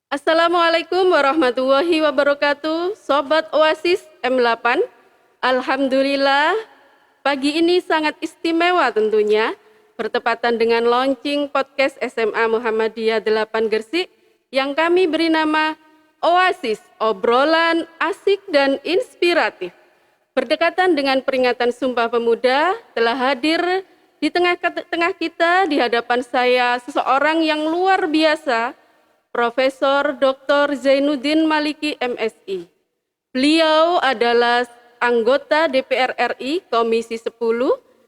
Assalamualaikum warahmatullahi wabarakatuh, Sobat Oasis M8. Alhamdulillah, pagi ini sangat istimewa tentunya, bertepatan dengan launching podcast SMA Muhammadiyah 8 Gresik yang kami beri nama Oasis, obrolan asik dan inspiratif. Berdekatan dengan peringatan Sumpah Pemuda, telah hadir di tengah kita, di hadapan saya, seseorang yang luar biasa, Profesor Dr. Zainuddin Maliki MSI. Beliau adalah anggota DPR RI Komisi 10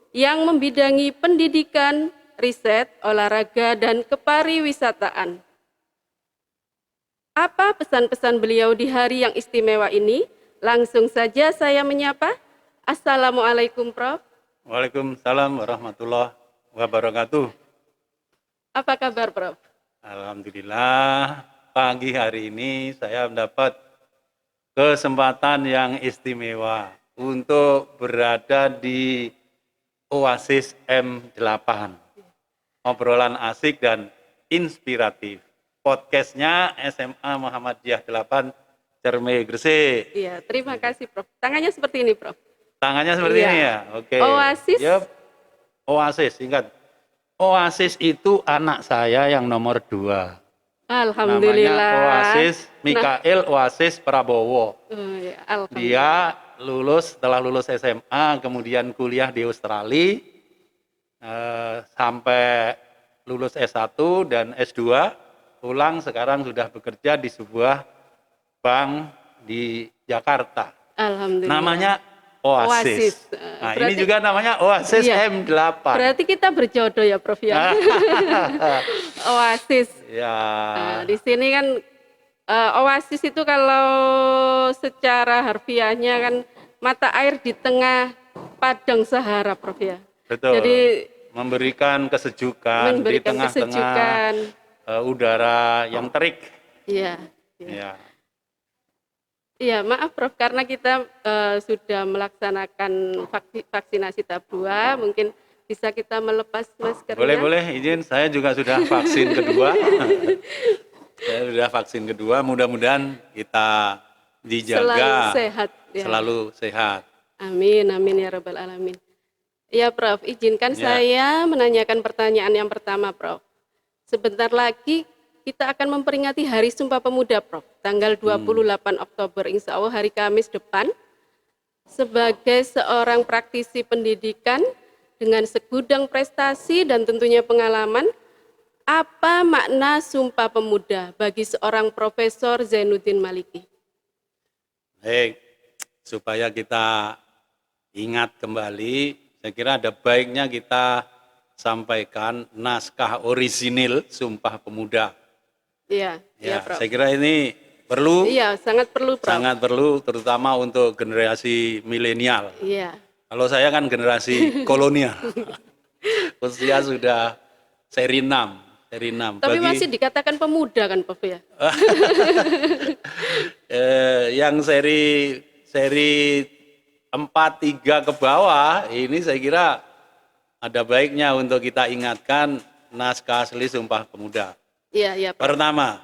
yang membidangi pendidikan, riset, olahraga, dan kepariwisataan. Apa pesan-pesan beliau di hari yang istimewa ini? Langsung saja saya menyapa. Assalamualaikum, Prof. Waalaikumsalam warahmatullahi wabarakatuh. Apa kabar, Prof? Alhamdulillah, pagi hari ini saya mendapat kesempatan yang istimewa untuk berada di Oasis M8. Obrolan asik dan inspiratif. Podcastnya SMA Muhammadiyah 8 Cermai Gresik. Iya, terima kasih, Prof. Tangannya seperti ini, Prof. Tangannya seperti Iya. ini ya? Oke. Oasis. Yep. Oasis, ingat. Oasis itu anak saya yang nomor 2. Alhamdulillah. Namanya Oasis Mikael Oasis Prabowo. Ya, alhamdulillah. Dia setelah lulus SMA, kemudian kuliah di Australia, sampai lulus S1 dan S2, pulang sekarang sudah bekerja di sebuah bank di Jakarta. Alhamdulillah. Namanya Oasis. Nah, ini juga namanya Oasis iya, M8. Berarti kita berjodoh ya, Prof ya. Oasis. Ya. Nah, di sini kan Oasis itu kalau secara harfiahnya kan mata air di tengah padang Sahara, Prof ya. Betul. Jadi memberikan kesejukan di tengah-tengah udara yang terik. Iya. Ya. Iya, maaf Prof, karena kita sudah melaksanakan vaksinasi tahap 2, mungkin bisa kita melepas maskernya. Boleh, izin, saya juga sudah vaksin kedua. Saya sudah vaksin kedua, mudah-mudahan kita dijaga. Selalu sehat. Ya. Selalu sehat. Amin, amin ya rabbal alamin. Ya Prof, izinkan saya menanyakan pertanyaan yang pertama, Prof. Sebentar lagi kita akan memperingati Hari Sumpah Pemuda, Prof. Tanggal 28 Oktober, insya Allah hari Kamis depan. Sebagai seorang praktisi pendidikan dengan segudang prestasi dan tentunya pengalaman, apa makna Sumpah Pemuda bagi seorang Profesor Zainuddin Maliki? Baik, supaya kita ingat kembali, saya kira ada baiknya kita sampaikan naskah orisinil Sumpah Pemuda. Iya, Prof. Saya kira ini perlu. Iya, sangat perlu, Prof. Sangat perlu, terutama untuk generasi milenial. Iya. Kalau saya kan generasi kolonial. Usia sudah seri 6. Tapi masih dikatakan pemuda kan, Prof ya? Yang seri 4, 3 ke bawah, ini saya kira ada baiknya untuk kita ingatkan naskah asli Sumpah Pemuda. Iya, Prof. Pertama,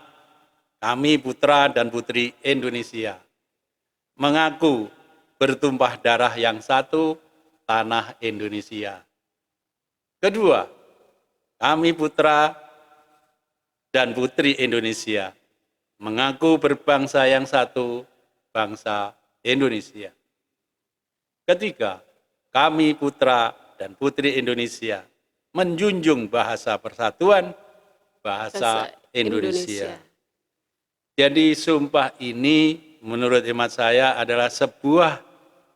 kami putra dan putri Indonesia mengaku bertumpah darah yang satu, tanah Indonesia. Kedua, kami putra dan putri Indonesia mengaku berbangsa yang satu, bangsa Indonesia. Ketiga, kami putra dan putri Indonesia menjunjung bahasa persatuan, bahasa Indonesia. Jadi sumpah ini menurut hemat saya adalah sebuah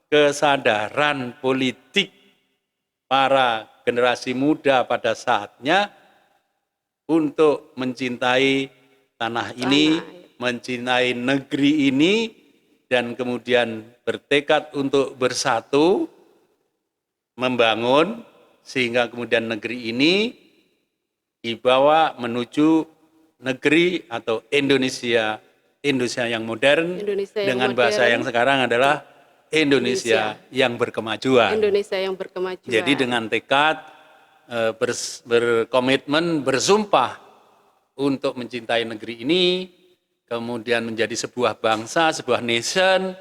kesadaran politik para generasi muda pada saatnya untuk mencintai tanah ini, mencintai negeri ini, dan kemudian bertekad untuk bersatu, membangun, sehingga kemudian negeri ini dibawa menuju negeri atau Indonesia yang modern, dengan bahasa yang sekarang adalah Indonesia yang berkemajuan. Indonesia yang berkemajuan. Jadi dengan tekad berkomitmen, bersumpah untuk mencintai negeri ini, kemudian menjadi sebuah bangsa, sebuah nation,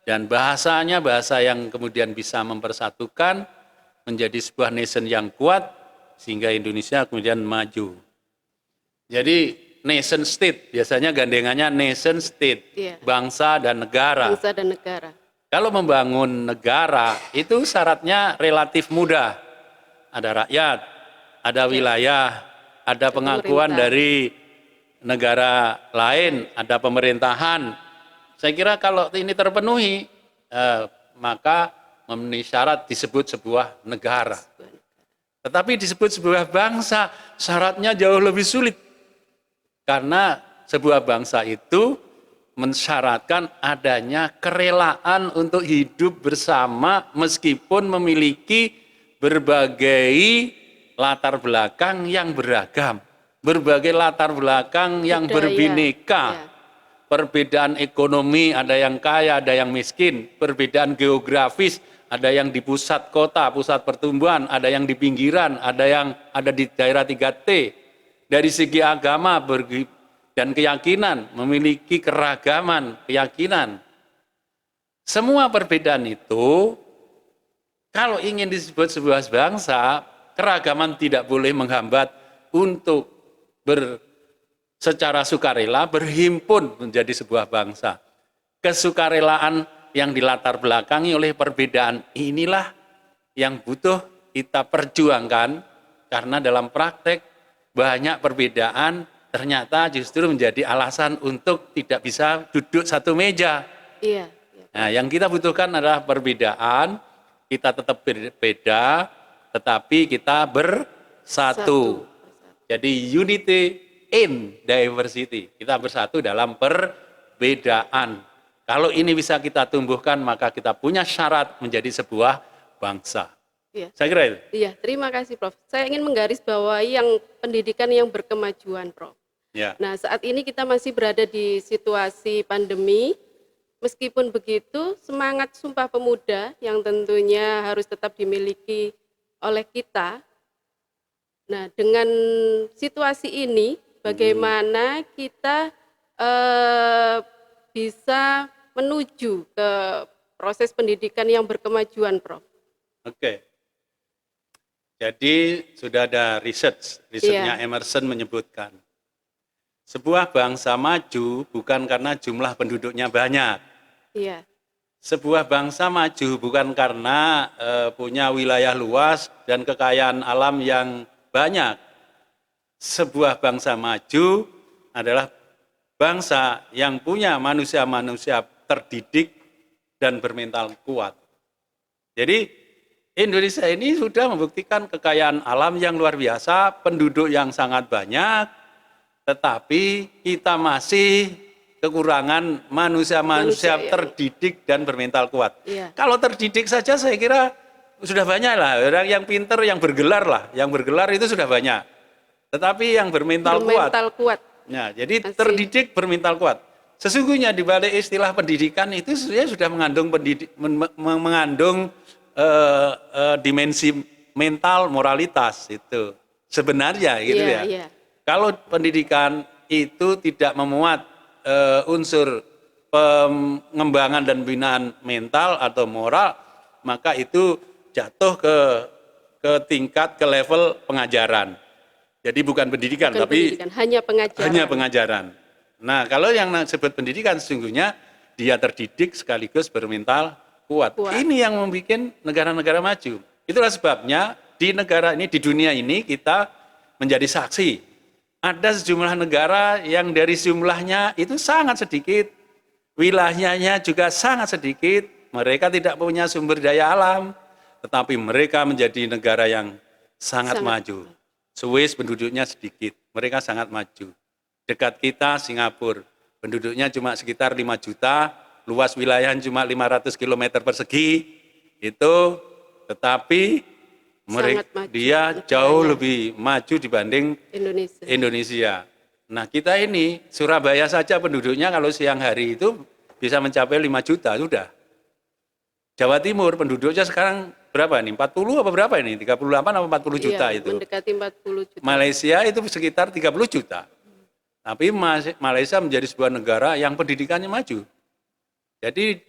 dan bahasanya bahasa yang kemudian bisa mempersatukan menjadi sebuah nation yang kuat, sehingga Indonesia kemudian maju. Jadi nation state, biasanya gandengannya nation state, Iya. bangsa dan negara. Bangsa dan negara. Kalau membangun negara itu syaratnya relatif mudah. Ada rakyat, ada wilayah, ada pengakuan pemerintah. dari negara lain, ada pemerintahan. Saya kira kalau ini terpenuhi, maka memenuhi syarat disebut sebuah negara. Tetapi disebut sebuah bangsa, syaratnya jauh lebih sulit. Karena sebuah bangsa itu mensyaratkan adanya kerelaan untuk hidup bersama meskipun memiliki berbagai latar belakang yang beragam, berbagai latar belakang yang Budaya. berbineka. Ya. Perbedaan ekonomi, ada yang kaya, ada yang miskin, perbedaan geografis, ada yang di pusat kota, pusat pertumbuhan, ada yang di pinggiran, ada yang ada di daerah 3T. Dari segi agama dan keyakinan, memiliki keragaman keyakinan. Semua perbedaan itu, kalau ingin disebut sebuah bangsa, keragaman tidak boleh menghambat untuk secara sukarela berhimpun menjadi sebuah bangsa. Kesukarelaan yang dilatar belakangi oleh perbedaan inilah yang butuh kita perjuangkan, karena dalam praktek banyak perbedaan ternyata justru menjadi alasan untuk tidak bisa duduk satu meja. Iya. Nah, yang kita butuhkan adalah perbedaan, kita tetap berbeda, tetapi kita bersatu. Jadi unity in diversity. Kita bersatu dalam perbedaan. Kalau ini bisa kita tumbuhkan, maka kita punya syarat menjadi sebuah bangsa. Iya. Saya kira itu. Iya, terima kasih Prof. Saya ingin menggarisbawahi yang pendidikan yang berkemajuan, Prof. Ya. Nah, saat ini kita masih berada di situasi pandemi. Meskipun begitu, semangat Sumpah Pemuda yang tentunya harus tetap dimiliki oleh kita. Nah, dengan situasi ini, bagaimana kita bisa menuju ke proses pendidikan yang berkemajuan, Prof? Oke. Jadi sudah ada risetnya Emerson menyebutkan, sebuah bangsa maju bukan karena jumlah penduduknya banyak. Iya. Sebuah bangsa maju bukan karena punya wilayah luas dan kekayaan alam yang banyak. Sebuah bangsa maju adalah bangsa yang punya manusia-manusia terdidik dan bermental kuat. Jadi Indonesia ini sudah membuktikan kekayaan alam yang luar biasa, penduduk yang sangat banyak, tetapi kita masih kekurangan manusia-manusia terdidik dan bermental kuat. Iya. Kalau terdidik saja saya kira sudah banyak lah, orang yang pinter, yang bergelar lah, yang bergelar itu sudah banyak. Tetapi yang bermental kuat. Nah, jadi terdidik bermental kuat. Sesungguhnya di balik istilah pendidikan itu sudah mengandung dimensi mental moralitas itu sebenarnya gitu ya. Iya. Kalau pendidikan itu tidak memuat unsur pengembangan dan binaan mental atau moral, maka itu jatuh ke tingkat ke level pengajaran. Jadi bukan pendidikan, tapi hanya pengajaran. Nah, kalau yang disebut pendidikan sesungguhnya dia terdidik sekaligus bermental kuat. Ini yang membuat negara-negara maju. Itulah sebabnya di negara ini, di dunia ini kita menjadi saksi. Ada sejumlah negara yang dari jumlahnya itu sangat sedikit, wilayahnya juga sangat sedikit, mereka tidak punya sumber daya alam, tetapi mereka menjadi negara yang sangat maju. Swiss penduduknya sedikit, mereka sangat maju. Dekat kita Singapura, penduduknya cuma sekitar 5 juta, luas wilayah cuma 500 km persegi, itu tetapi dia jauh lebih maju dibanding Indonesia. Nah, kita ini Surabaya saja penduduknya kalau siang hari itu bisa mencapai 5 juta sudah. Jawa Timur penduduknya sekarang berapa nih? 40 apa berapa ini? 38 atau 40 juta itu. Mendekati 40 juta. Malaysia itu sekitar 30 juta. Tapi Malaysia menjadi sebuah negara yang pendidikannya maju. Jadi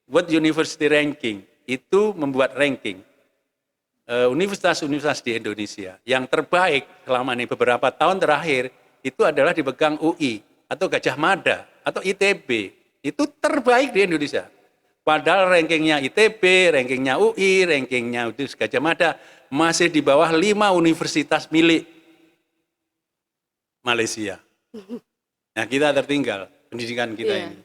World University Ranking itu membuat ranking universitas-universitas di Indonesia yang terbaik selama ini beberapa tahun terakhir itu adalah dipegang UI atau Gajah Mada atau ITB. Itu terbaik di Indonesia. Padahal rankingnya ITB, rankingnya UI, rankingnya Gajah Mada masih di bawah 5 universitas milik Malaysia. Nah, kita tertinggal pendidikan kita ini.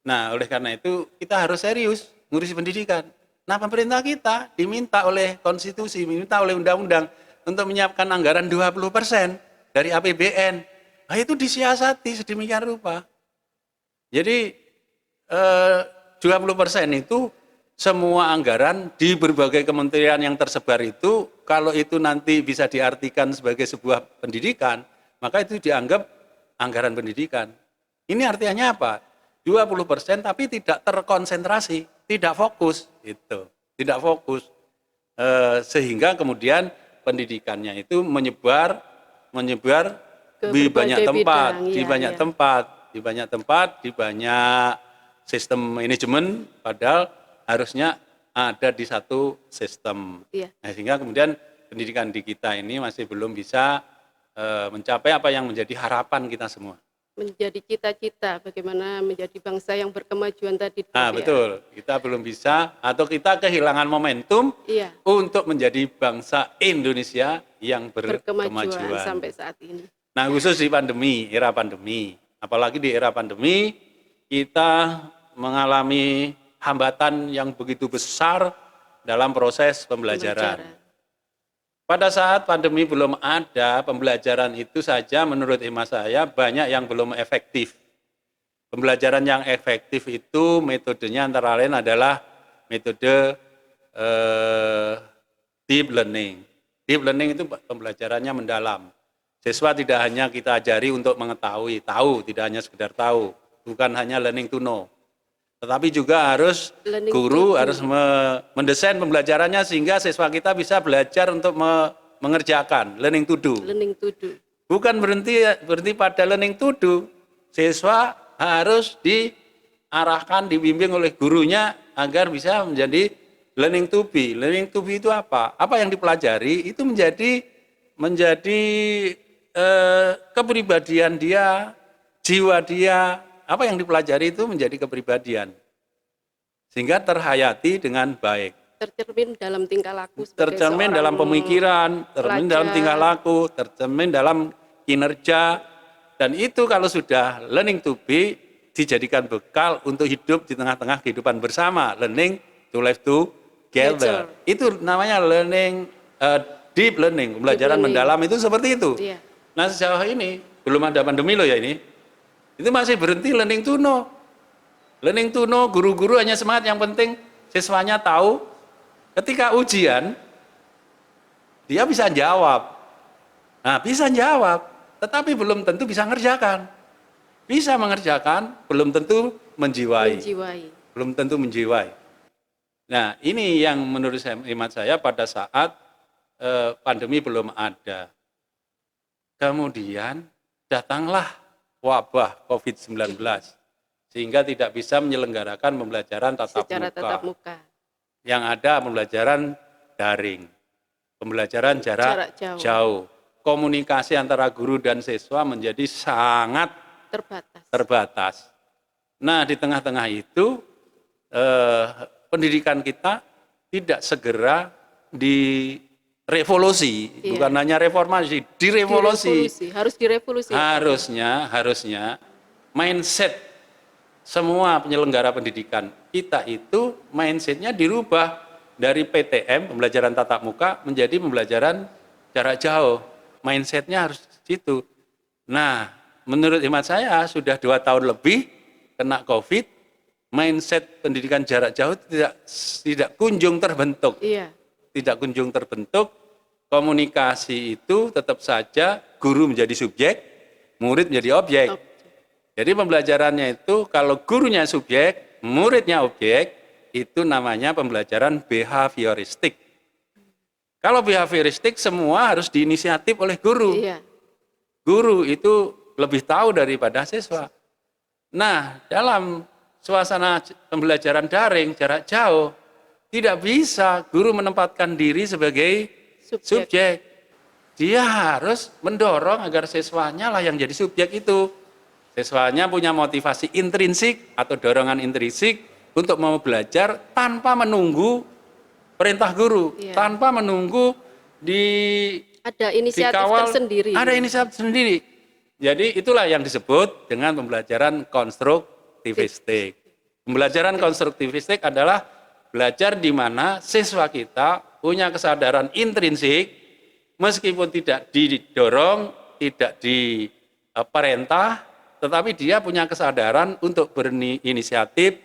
Nah, oleh karena itu kita harus serius ngurusi pendidikan. Nah, pemerintah kita diminta oleh konstitusi, diminta oleh undang-undang untuk menyiapkan anggaran 20% dari APBN. Nah, itu disiasati sedemikian rupa. Jadi 20% itu semua anggaran di berbagai kementerian yang tersebar itu, kalau itu nanti bisa diartikan sebagai sebuah pendidikan, maka itu dianggap anggaran pendidikan. Ini artinya apa? 20% tapi tidak terkonsentrasi, tidak fokus, itu, tidak fokus. Sehingga kemudian pendidikannya itu menyebar di banyak tempat, di banyak tempat, di banyak sistem manajemen, padahal harusnya ada di satu sistem. Nah, sehingga kemudian pendidikan di kita ini masih belum bisa mencapai apa yang menjadi harapan kita semua. Menjadi cita-cita bagaimana menjadi bangsa yang berkemajuan tadi. Nah, betul. Kita belum bisa atau kita kehilangan momentum untuk menjadi bangsa Indonesia yang berkemajuan sampai saat ini. Nah, khusus di pandemi, era pandemi. Apalagi di era pandemi kita mengalami hambatan yang begitu besar dalam proses pembelajaran. Pada saat pandemi belum ada, pembelajaran itu saja menurut hemat saya banyak yang belum efektif. Pembelajaran yang efektif itu metodenya antara lain adalah metode deep learning. Deep learning itu pembelajarannya mendalam. Siswa tidak hanya kita ajari untuk mengetahui, tahu, tidak hanya sekedar tahu. Bukan hanya learning to know. Tetapi juga harus guru harus mendesain pembelajarannya sehingga siswa kita bisa belajar untuk mengerjakan, learning to do. Bukan berhenti pada learning to do. Siswa harus diarahkan, dibimbing oleh gurunya agar bisa menjadi learning to be. Learning to be itu apa? Apa yang dipelajari itu menjadi kepribadian dia, jiwa dia. Apa yang dipelajari itu menjadi kepribadian, sehingga terhayati dengan baik. Tercermin dalam tingkah laku. Tercermin dalam pemikiran, tercermin dalam tingkah laku, tercermin dalam kinerja. Dan itu kalau sudah learning to be, dijadikan bekal untuk hidup di tengah-tengah kehidupan bersama. Learning to live together. Itu namanya learning, deep learning, pembelajaran mendalam itu seperti itu. Nah, sejauh ini, belum ada pandemi loh ya ini. Itu masih berhenti learning to know. Learning to know, guru-guru hanya semangat, yang penting siswanya tahu. Ketika ujian, dia bisa jawab. Nah, bisa jawab, tetapi belum tentu bisa mengerjakan. Bisa mengerjakan, belum tentu menjiwai. Belum tentu menjiwai. Nah, ini yang menurut hemat saya pada saat pandemi belum ada. Kemudian datanglah wabah COVID-19, sehingga tidak bisa menyelenggarakan pembelajaran tatap muka. Yang ada pembelajaran daring, pembelajaran jarak jauh. Komunikasi antara guru dan siswa menjadi sangat terbatas. Nah, di tengah-tengah itu, pendidikan kita tidak segera direvolusi, bukan hanya reformasi, direvolusi. Harus direvolusi. Harusnya mindset semua penyelenggara pendidikan kita itu mindsetnya dirubah dari PTM, pembelajaran tatap muka, menjadi pembelajaran jarak jauh. Mindsetnya harus situ. Nah, menurut hemat saya sudah 2 tahun lebih kena COVID, mindset pendidikan jarak jauh tidak kunjung terbentuk. Tidak kunjung terbentuk, komunikasi itu tetap saja guru menjadi subjek, murid menjadi objek. Jadi pembelajarannya itu kalau gurunya subjek, muridnya objek, itu namanya pembelajaran behavioristik. Kalau behavioristik semua harus diinisiatif oleh guru. Guru itu lebih tahu daripada siswa. Nah, dalam suasana pembelajaran daring jarak jauh, tidak bisa guru menempatkan diri sebagai subjek. Dia harus mendorong agar siswanya lah yang jadi subjek itu. Siswanya punya motivasi intrinsik atau dorongan intrinsik untuk mau belajar tanpa menunggu perintah guru, tanpa menunggu ada inisiatif dikawal, tersendiri. ada inisiatif sendiri. Jadi itulah yang disebut dengan pembelajaran konstruktivistik. Pembelajaran konstruktivistik adalah belajar di mana siswa kita punya kesadaran intrinsik, meskipun tidak didorong, tidak diperintah, tetapi dia punya kesadaran untuk berinisiatif,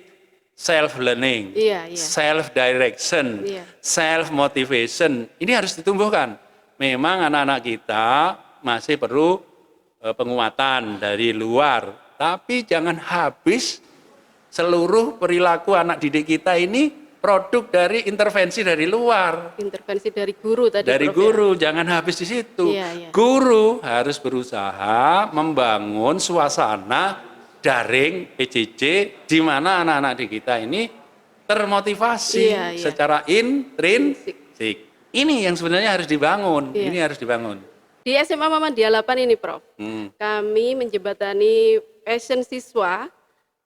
self-learning, self-direction, self-motivation. Ini harus ditumbuhkan. Memang anak-anak kita masih perlu penguatan dari luar, tapi jangan habis seluruh perilaku anak didik kita ini produk dari intervensi dari luar. Intervensi dari guru tadi. Dari Prof, guru, jangan habis di situ. Guru harus berusaha membangun suasana daring PJJ di mana anak-anak didik kita ini termotivasi secara intrinsik. Ini yang sebenarnya harus dibangun. Ini harus dibangun. Di SMA Muhammadiyah 8 ini, Prof, kami menjembatani passion siswa,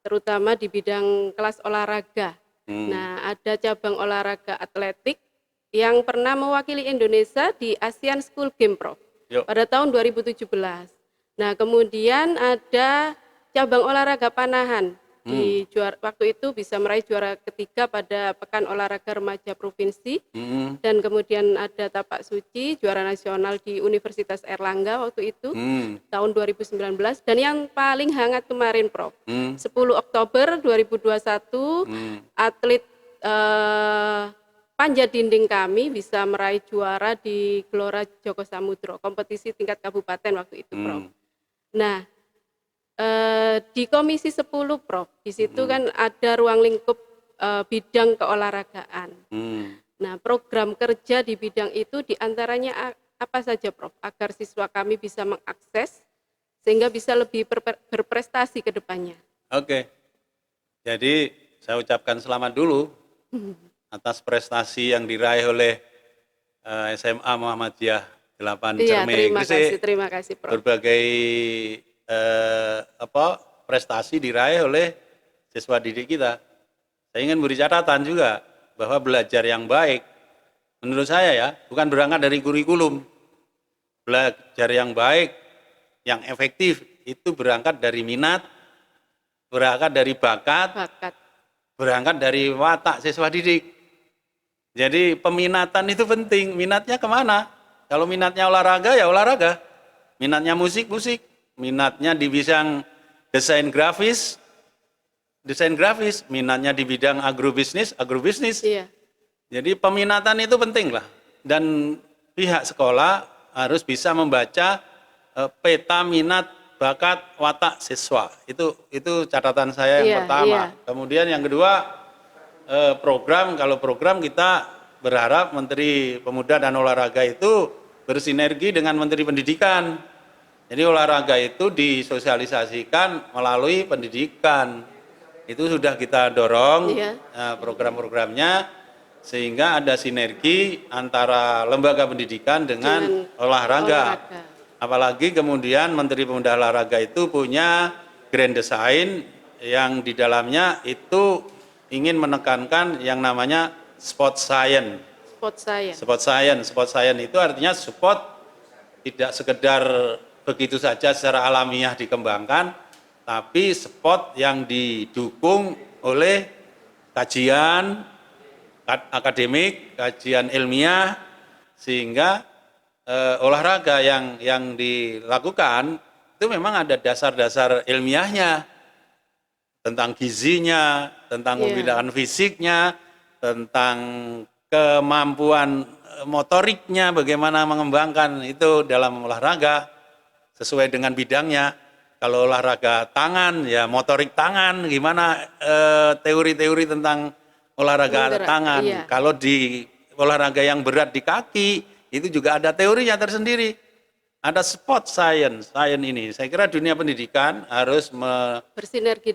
terutama di bidang kelas olahraga. Nah, ada cabang olahraga atletik yang pernah mewakili Indonesia di Asian School Game, Prof, pada tahun 2017. Nah, kemudian ada cabang olahraga panahan. Waktu itu bisa meraih juara ketiga pada Pekan Olahraga Remaja Provinsi. Dan kemudian ada tapak suci, juara nasional di Universitas Airlangga waktu itu, tahun 2019. Dan yang paling hangat kemarin, Prof, 10 Oktober 2021, atlet panjat dinding kami bisa meraih juara di Gelora Joko Samudro, kompetisi tingkat kabupaten waktu itu, Prof. Nah, di Komisi 10, Prof, di situ kan ada ruang lingkup bidang keolahragaan. Nah, program kerja di bidang itu diantaranya apa saja, Prof, agar siswa kami bisa mengakses sehingga bisa lebih berprestasi ke depannya. Oke, jadi saya ucapkan selamat dulu atas prestasi yang diraih oleh SMA Muhammadiyah 8 Cermai. Terima kasih, Prof. Berbagai prestasi diraih oleh siswa didik kita. Saya ingin beri catatan juga bahwa belajar yang baik, menurut saya ya, bukan berangkat dari kurikulum. Belajar yang baik, yang efektif, itu berangkat dari minat, berangkat dari bakat, berangkat dari watak siswa didik. Jadi peminatan itu penting. Minatnya kemana? Kalau minatnya olahraga, ya olahraga. Minatnya musik, musik. Minatnya di bidang desain grafis, minatnya di bidang agrobisnis. Jadi peminatan itu penting lah. Dan pihak sekolah harus bisa membaca peta minat, bakat, watak siswa. Itu catatan saya yang pertama. Kemudian yang kedua, kalau program kita berharap Menteri Pemuda dan Olahraga itu bersinergi dengan Menteri Pendidikan. Jadi olahraga itu disosialisasikan melalui pendidikan. Itu sudah kita dorong program-programnya sehingga ada sinergi antara lembaga pendidikan dengan olahraga. Apalagi kemudian Menteri Pemuda Olahraga itu punya grand design yang di dalamnya itu ingin menekankan yang namanya sport science. Sport science itu artinya sport tidak sekedar begitu saja secara alamiah dikembangkan, tapi sport yang didukung oleh kajian akademik, kajian ilmiah, sehingga olahraga yang dilakukan itu memang ada dasar-dasar ilmiahnya tentang gizinya, tentang pembinaan fisiknya, tentang kemampuan motoriknya, bagaimana mengembangkan itu dalam olahraga sesuai dengan bidangnya. Kalau olahraga tangan, ya motorik tangan, gimana teori-teori tentang olahraga tangan. Kalau di olahraga yang berat di kaki, itu juga ada teorinya tersendiri. ada spot science ini. Saya kira dunia pendidikan harus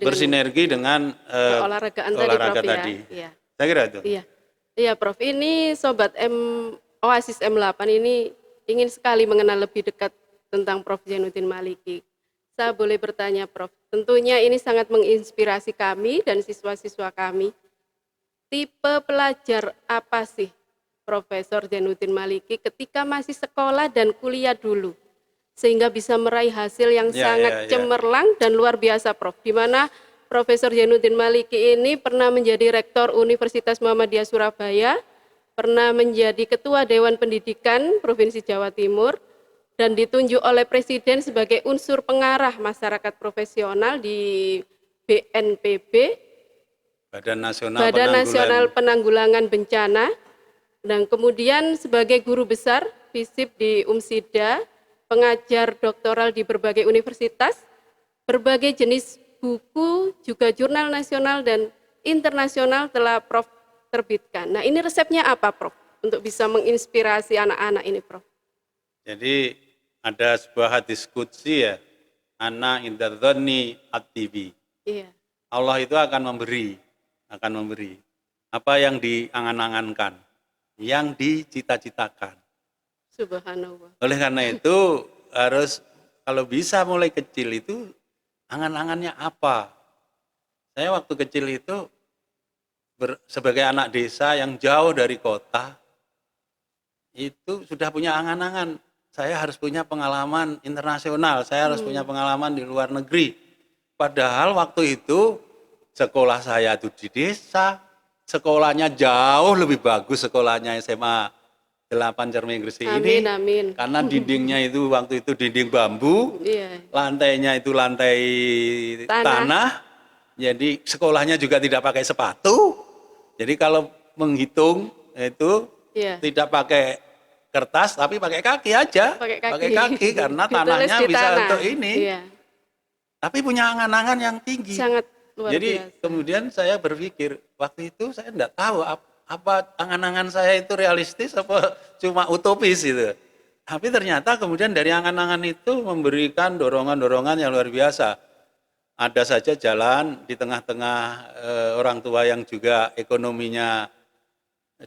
bersinergi dengan keolahragaan olahraga tadi, Prof, tadi. ya. Iya. Saya kira itu. Iya. Iya, Prof. Ini Sobat Oasis M8 ini ingin sekali mengenal lebih dekat tentang Prof. Zainuddin Maliki. Saya boleh bertanya, Prof. Tentunya ini sangat menginspirasi kami dan siswa-siswa kami. Tipe pelajar apa sih Profesor Zainuddin Maliki ketika masih sekolah dan kuliah dulu? Sehingga bisa meraih hasil yang sangat cemerlang dan luar biasa, Prof. Di mana Profesor Zainuddin Maliki ini pernah menjadi Rektor Universitas Muhammadiyah Surabaya, pernah menjadi Ketua Dewan Pendidikan Provinsi Jawa Timur, dan ditunjuk oleh Presiden sebagai unsur pengarah masyarakat profesional di BNPB, Badan Nasional Penanggulangan Bencana, dan kemudian sebagai guru besar FISIP di UMSIDA, pengajar doktoral di berbagai universitas, berbagai jenis buku, juga jurnal nasional dan internasional telah Prof terbitkan. Nah, ini resepnya apa, Prof? Untuk bisa menginspirasi anak-anak ini, Prof. Jadi ada sebuah hadis qudsi ya, ana inda dzanni at-tibi. Iya. Allah itu akan memberi apa yang diangan-angankan, yang dicita-citakan. Subhanallah. Oleh karena itu harus kalau bisa mulai kecil itu angan-angannya apa. Saya waktu kecil itu sebagai anak desa yang jauh dari kota, itu sudah punya angan-angan. Saya harus punya pengalaman internasional, saya harus punya pengalaman di luar negeri. Padahal waktu itu sekolah saya itu di desa, sekolahnya jauh lebih bagus sekolahnya SMA 8 Cermin Gresik ini. Amin. Karena dindingnya itu waktu itu dinding bambu, lantainya itu lantai tanah. Jadi sekolahnya juga tidak pakai sepatu. Jadi kalau menghitung itu tidak pakai kertas tapi pakai kaki aja. Pakai kaki karena tanahnya bisa untuk ini. Iya. Tapi punya angan-angan yang tinggi. Sangat luar Jadi biasa. kemudian saya berpikir waktu itu saya tidak tahu apa angan-angan saya itu realistis apa cuma utopis gitu. Tapi ternyata kemudian dari angan-angan itu memberikan dorongan-dorongan yang luar biasa. Ada saja jalan di tengah-tengah orang tua yang juga ekonominya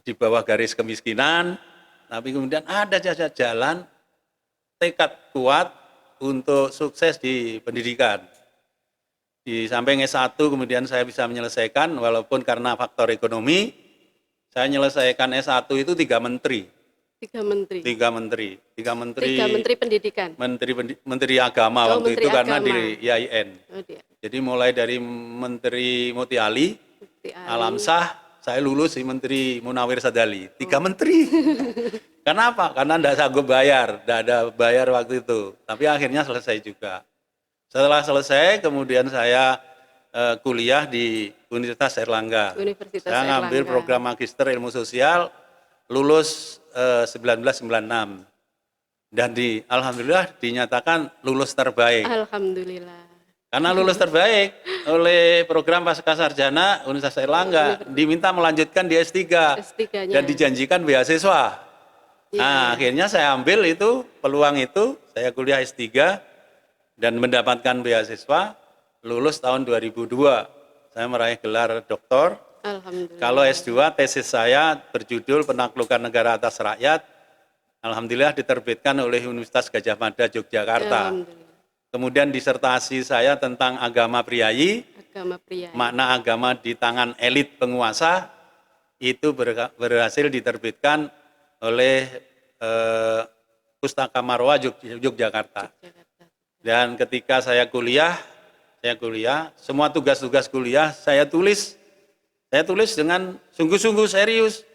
di bawah garis kemiskinan, tapi kemudian ada saja jalan tekad kuat untuk sukses di pendidikan. Di samping S1 kemudian saya bisa menyelesaikan, walaupun karena faktor ekonomi, saya menyelesaikan S1 itu 3 menteri. 3 menteri. 3 menteri. 3 menteri. 3 menteri pendidikan. Menteri agama waktu menteri itu agama. karena di IAIN. Jadi mulai dari Menteri Muti Ali, Alamsah, saya lulus di Menteri Munawir Sadali. 3 menteri. Kenapa? Karena tidak sanggup bayar, tidak ada bayar waktu itu. Tapi akhirnya selesai juga. Setelah selesai, kemudian saya kuliah di Universitas Airlangga. Saya ngambil program Magister Ilmu Sosial, lulus 1996. Dan alhamdulillah dinyatakan lulus terbaik. Alhamdulillah. Karena lulus terbaik oleh program Pascasarjana Universitas Airlangga, diminta melanjutkan di S3 dan dijanjikan beasiswa. Nah, akhirnya saya ambil itu, peluang itu, saya kuliah S3 dan mendapatkan beasiswa, lulus tahun 2002. Saya meraih gelar doktor. Alhamdulillah. Kalau S2, tesis saya berjudul Penaklukan Negara Atas Rakyat. Alhamdulillah diterbitkan oleh Universitas Gadjah Mada Yogyakarta. Kemudian disertasi saya tentang agama priayi, makna agama di tangan elit penguasa, itu berhasil diterbitkan oleh Pustaka Marwah Yogyakarta. Dan ketika saya kuliah, semua tugas-tugas kuliah saya tulis dengan sungguh-sungguh serius.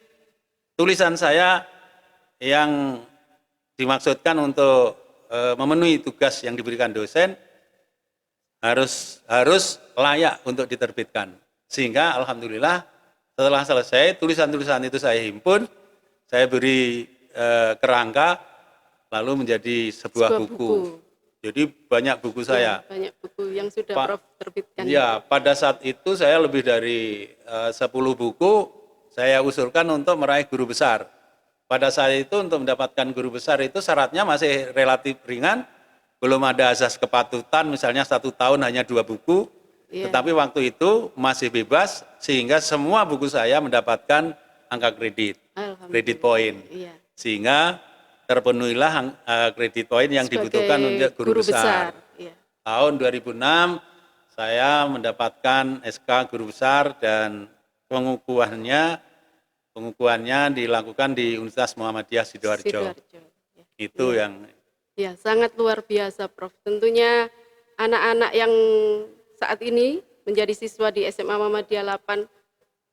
Tulisan saya yang dimaksudkan untuk memenuhi tugas yang diberikan dosen harus layak untuk diterbitkan. Sehingga alhamdulillah setelah selesai tulisan-tulisan itu saya himpun, saya beri kerangka, lalu menjadi sebuah buku. Jadi banyak buku saya. Banyak buku yang sudah Prof terbitkan. Ya, pada saat itu saya lebih dari 10 buku saya usulkan untuk meraih guru besar. pada saat itu untuk mendapatkan guru besar itu syaratnya masih relatif ringan, belum ada azas kepatutan, misalnya 1 tahun hanya 2 buku, tetapi waktu itu masih bebas sehingga semua buku saya mendapatkan angka kredit poin, sehingga terpenuhilah kredit poin yang dibutuhkan untuk guru besar. Tahun 2006 saya mendapatkan SK guru besar dan pengukuhannya dilakukan di Universitas Muhammadiyah Sidoarjo. Itu yang ya, sangat luar biasa, Prof. Tentunya anak-anak yang saat ini menjadi siswa di SMA Muhammadiyah 8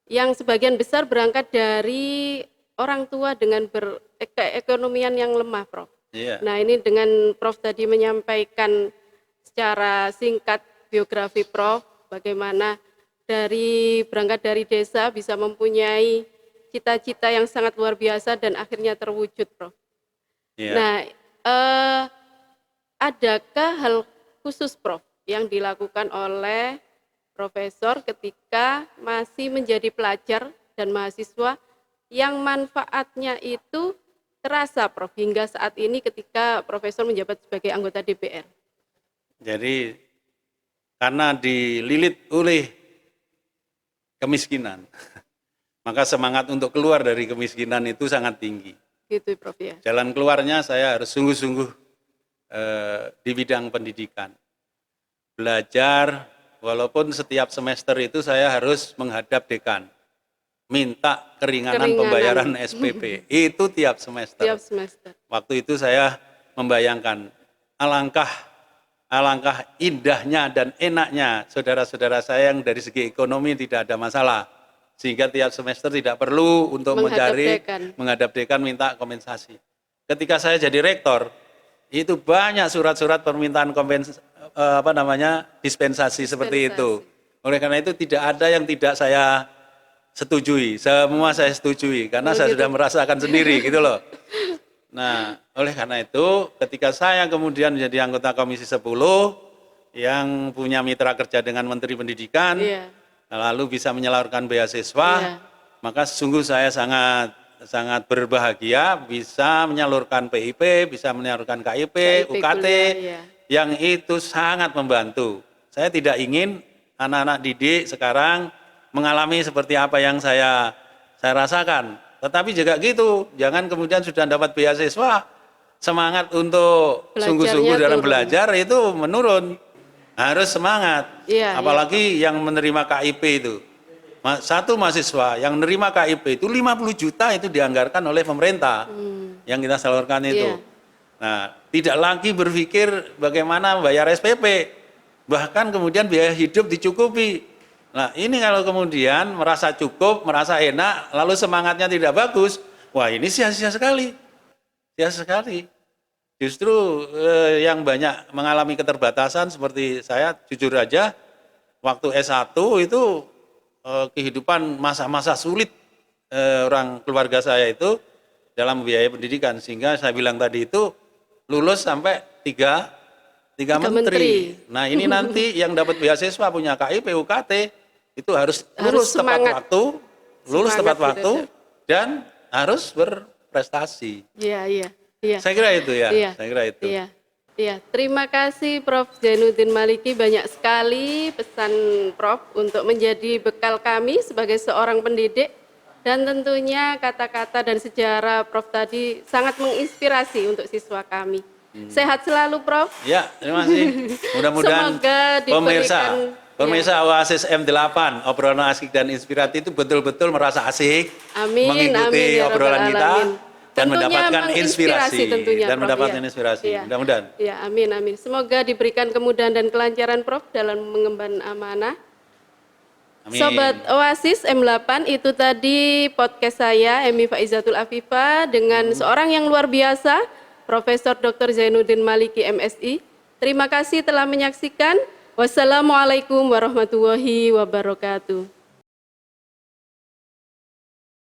yang sebagian besar berangkat dari orang tua dengan keekonomian yang lemah, Prof. Nah, ini dengan Prof tadi menyampaikan secara singkat biografi Prof, bagaimana berangkat dari desa bisa mempunyai cita-cita yang sangat luar biasa dan akhirnya terwujud, Prof. Nah, adakah hal khusus, Prof, yang dilakukan oleh Profesor ketika masih menjadi pelajar dan mahasiswa yang manfaatnya itu terasa, Prof, hingga saat ini ketika Profesor menjabat sebagai anggota DPR? Jadi karena dililit oleh kemiskinan, maka semangat untuk keluar dari kemiskinan itu sangat tinggi. Gitu, Prof, ya. Jalan keluarnya saya harus sungguh-sungguh di bidang pendidikan. Belajar, walaupun setiap semester itu saya harus menghadap dekan. Minta keringanan pembayaran SPP. Itu tiap semester. Waktu itu saya membayangkan alangkah indahnya dan enaknya saudara-saudara saya yang dari segi ekonomi tidak ada masalah. Sehingga tiap semester tidak perlu untuk menghadap dekan minta kompensasi. Ketika saya jadi rektor, itu banyak surat-surat permintaan dispensasi seperti itu. Oleh karena itu tidak ada yang tidak saya setujui, semua saya setujui karena saya sudah merasakan sendiri gitu loh. Nah, oleh karena itu ketika saya kemudian menjadi anggota Komisi 10 yang punya mitra kerja dengan Menteri Pendidikan, lalu bisa menyalurkan beasiswa, maka sungguh saya sangat berbahagia bisa menyalurkan PIP, bisa menyalurkan KIP, UKT, yang itu sangat membantu. Saya tidak ingin anak-anak didik sekarang mengalami seperti apa yang saya rasakan. Tetapi juga gitu, jangan kemudian sudah dapat beasiswa, semangat untuk sungguh-sungguh dalam belajar itu menurun. Harus semangat, apalagi yang menerima KIP itu. Satu mahasiswa yang menerima KIP itu 50 juta itu dianggarkan oleh pemerintah yang kita salurkan itu. Nah, tidak lagi berpikir bagaimana bayar SPP, bahkan kemudian biaya hidup dicukupi. Nah, ini kalau kemudian merasa cukup, merasa enak, lalu semangatnya tidak bagus, wah ini sia-sia sekali. Sia-sia sekali. Justru yang banyak mengalami keterbatasan seperti saya, jujur aja, waktu S1 itu kehidupan masa-masa sulit orang keluarga saya itu dalam biaya pendidikan. Sehingga saya bilang tadi itu lulus sampai tiga menteri. Nah ini nanti yang dapat beasiswa punya KIP, UKT, itu harus lulus tepat waktu, dan harus berprestasi. Iya. Saya kira itu ya. Saya kira itu. Iya, terima kasih Prof. Zainuddin Maliki, banyak sekali pesan Prof untuk menjadi bekal kami sebagai seorang pendidik, dan tentunya kata-kata dan sejarah Prof tadi sangat menginspirasi untuk siswa kami. Sehat selalu Prof. Ya, terima kasih. Mudah-mudahan pemirsa Oasis M8, obrolan asik dan inspiratif itu betul-betul merasa asik mengikuti obrolan kita. Dan tentunya mendapatkan inspirasi tentunya, dan Prof, mendapatkan inspirasi. Mudah-mudahan. Ya, amin. Semoga diberikan kemudahan dan kelancaran Prof dalam mengemban amanah. Amin. Sobat Oasis M8, itu tadi podcast saya Emi Faizatul Afifah dengan seorang yang luar biasa, Profesor Dr. Zainuddin Maliki MSI. Terima kasih telah menyaksikan. Wassalamualaikum warahmatullahi wabarakatuh.